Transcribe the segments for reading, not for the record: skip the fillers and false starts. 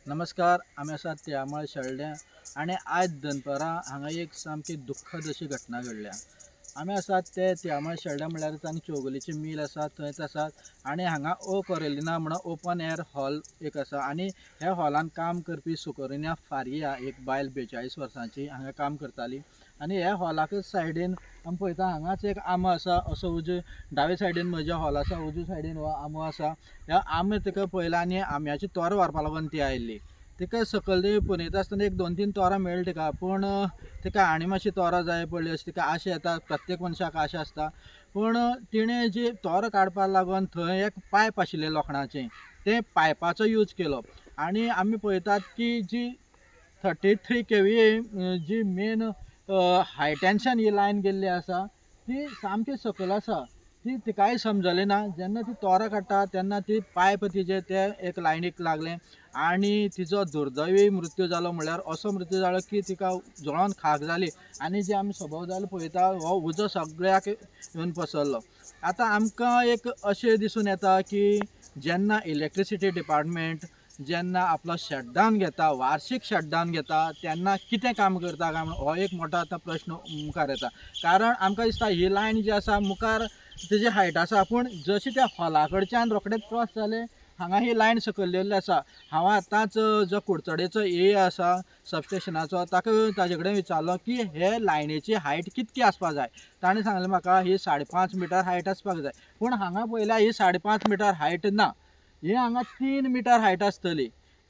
नमस्कार. आम्ही आसात त्यामळ शेळड्या आणि आज दनपारां हांगा एक सामकी दुख्खद अशी घटना घडल्या. आम्ही आसात ते त्यामळ शेळड्या म्हळ्यार हांगा चौगुलेचें मिल आसा थंयच आसात आणि हांगा ओ कोरेलिना म्हणून ओपन एअर हॉल एक आसा आणि ह्या हॉलान काम करपी सुकरिना फारिया एक बायल 42 वर्सांची हांगा काम करताली आणि ह्या हॉलाकच सायडीन आमी पळयता हांगाच एक आमो आसा असो उजवे दावे सायडीन म्हज्या हॉल आसा उजवे सायडीन हो आमो आसा. ह्या आंबे तिका पळयला आनी आंब्याची तोरां व्हरपा लागून ती आयिल्ली. तिका सकयल ती पुंजयता आसतना एक 2-3 तोरां मेळ्ळी तिका, पूण तिका आनी मातशी तोरां जाय पडली अशी तिका आशा येता, प्रत्येक मनशाक आशा आसता. पूण तिणें जी तोरां काडपाक लागून थंय एक पायप आशिल्लें लोखणाचें, तें पायपाचो यूज केलो आनी आमी पळयतात की जी 33 KVA जी मेन हाय टेन्शन ही लायन गेल्ली आसा ती सामकी सकयल आसा. ती तिकाय समजलें ना. जेन्ना ती तोरां काडटा तेन्ना ती पायप तिजे ते एक लायनीक लागलें आणि तिचो दुर्दैवी मृत्यू जालो. म्हळ्यार असो मृत्यू जालो की तिका जळोन खाक जाली आणि जे आमी सभोवताली पळयता हो उजो सगळ्याक येवन पसरलो. आतां आमकां एक अशें दिसून येता की जेन्ना इलेक्ट्रिसिटी डिपार्टमेंट जेन्ना आपलो शटडावन घेता, वार्षिक शटडावन घेता, तेन्ना कितें काम करता काय हो एक मोठो आतां प्रश्न मुखार येता. कारण आमकां दिसता ही लायन जी आसा मुखार तेजी हायट आसा, पूण जशी त्या हॉला कडच्यान रोखडेच क्रॉस जाले हांगा ही लायन सकयल्ली आसा. हांव आतांच जो कुडचडेचो ए आसा सबस्टेशनाचो ताजे कडेन विचारलो की हे लायनीची हायट कितकी आसपाक जाय. ताणें सांगलें म्हाका ही 5.5 मिटर हायट आसपाक जाय. पूण हांगा पळयल्यार ही 5.5 मिटर हायट ना, ही हांगा 3 मिटर हायट आसतली.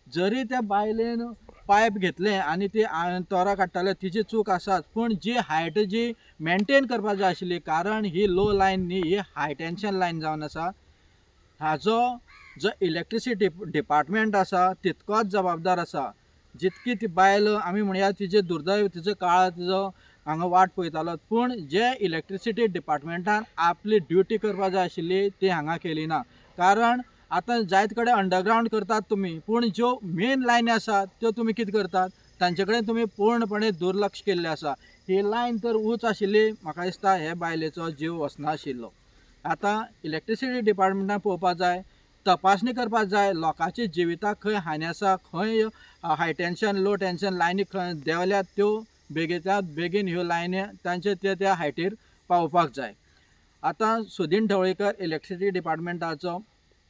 जरी त्या बायलेन पायप घेतलें आनी ती तोरां काडटाले तिची चूक आसाच, पूण जी हायट जी मेनटेन करपाक जाय आशिल्ली, कारण ही लो लायन न्ही, ही हाय टेन्शन लायन जावन आसा. हाजो जो इलेक्ट्रिसिटी डिपार्टमेंट आसा तितकोच जबाबदार आसा. जितकी ती बायल आमी म्हणया तिचे दुर्दैव तिचो काळ तिचो हांगा वाट पळयतालो, पूण जे इलेक्ट्रिसिटी डिपार्टमेंटान आपली ड्युटी करपाक जाय आशिल्ली ती हांगा केली ना. कारण आतां जायते कडेन अंडरग्रावंड करतात तुमी, पूण ज्यो मेन लायनी आसात त्यो तुमी कितें करतात, तांचे कडेन तुमी पूर्णपणे दुर्लक्ष केल्लें आसा. ही लायन तर उंच आशिल्ली, म्हाका दिसता हे बायलेचो जीव वचनाशिल्लो. आतां इलेक्ट्रिसिटी डिपार्टमेंटान पळोवपाक जाय, तपासणी करपाक जाय लोकांच्या जिविताक खंय हानी आसा, खंय हाय टेन्शन लो टेन्शन लायनी खंय देंवल्यात त्यो बेगिंतल्या बेगीन ह्यो लायनी तांचे त्या हायटीर पावोवपाक जाय. आतां सुदीन ढवळीकर इलेक्ट्रिसिटी डिपार्टमेंटाचो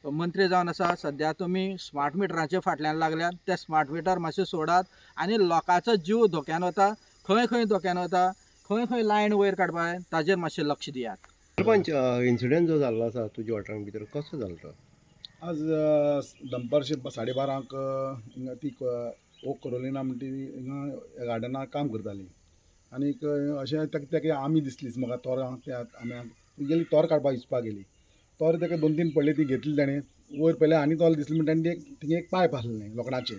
मंत्री जावन आसा. सद्या तुमी स्मार्ट मिटराच्या फाटल्यान लागल्यात. ते स्मार्ट मिटर मातशें सोडात आनी लोकांचो जीव धोक्यान वता, खंय खंय धोक्यान वता, खंय खंय लायन वयर काडपाक जाय ताजेर मातशें लक्ष दियात. सरपंच, इन्सिडेंट जो जाल्लो आसा तुज्या वाठारांत भितर कसो जालो तो? आज दनपारचे 12:30 हिंगा ती ओक करोलिना म्हणटी हिंगा गार्डनाक काम करताली आनी अशें तेका आमी दिसलीच म्हाका तोरां त्या आम्याक गेली तोर काडपाक हिसपाक गेली. तोर तेका 2-3 पडले ती घेतली ताणें वयर पयलें आनी तोर दिसली म्हणटा आनी थिंगा एक पायप आसलें लोखणाचें.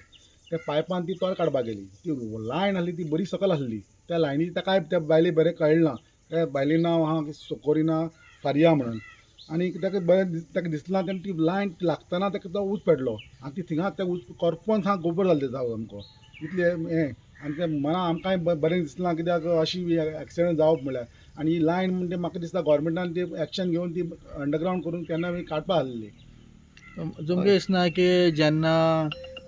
त्या पायपान ती तोर काडपाक गेली. ती लायन आसली ती बरी सकल आसली. त्या लायनी ताका त्या बायलेक बरें कळ्ळें ना. त्या बायलें नांव आहा सोकोरिना फारिया म्हणून आनी ताका बरें ताका दिसना तेन्ना ती लायन लागतना ताका तो उच पेटलो आनी ती थिंगाच त्या उच करपोन सामको गोबर जालो तेजो सामको इतलें हें. आनी तें मना आमकांय बरें दिसना कित्याक अशी एक्सिडंट जावप म्हळ्यार. आनी ही लायन म्हणजे म्हाका दिसता गव्हर्मेंटान ती एक्शन घेवन ती अंडरग्रावंड करून तेन्ना काडपाक आसलेली. तुमकां दिसना की जेन्ना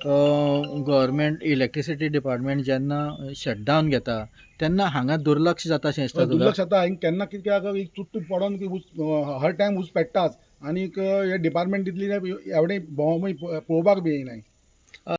गव्हर्मेंट इलेक्ट्रिसिटी डिपार्टमेंट जेन्ना शटडावन घेता तेन्ना हांगा दुर्लक्ष जाता अशें दिसता तुका? दुर्लक्ष जाता केन्ना कित्याक एक चुट्ट पडोन ती हर टायम उच पेट्टाच आनीक हे डिपार्टमेंट तितली एवढे भोंवूय पळोवपाक बी येयनाय.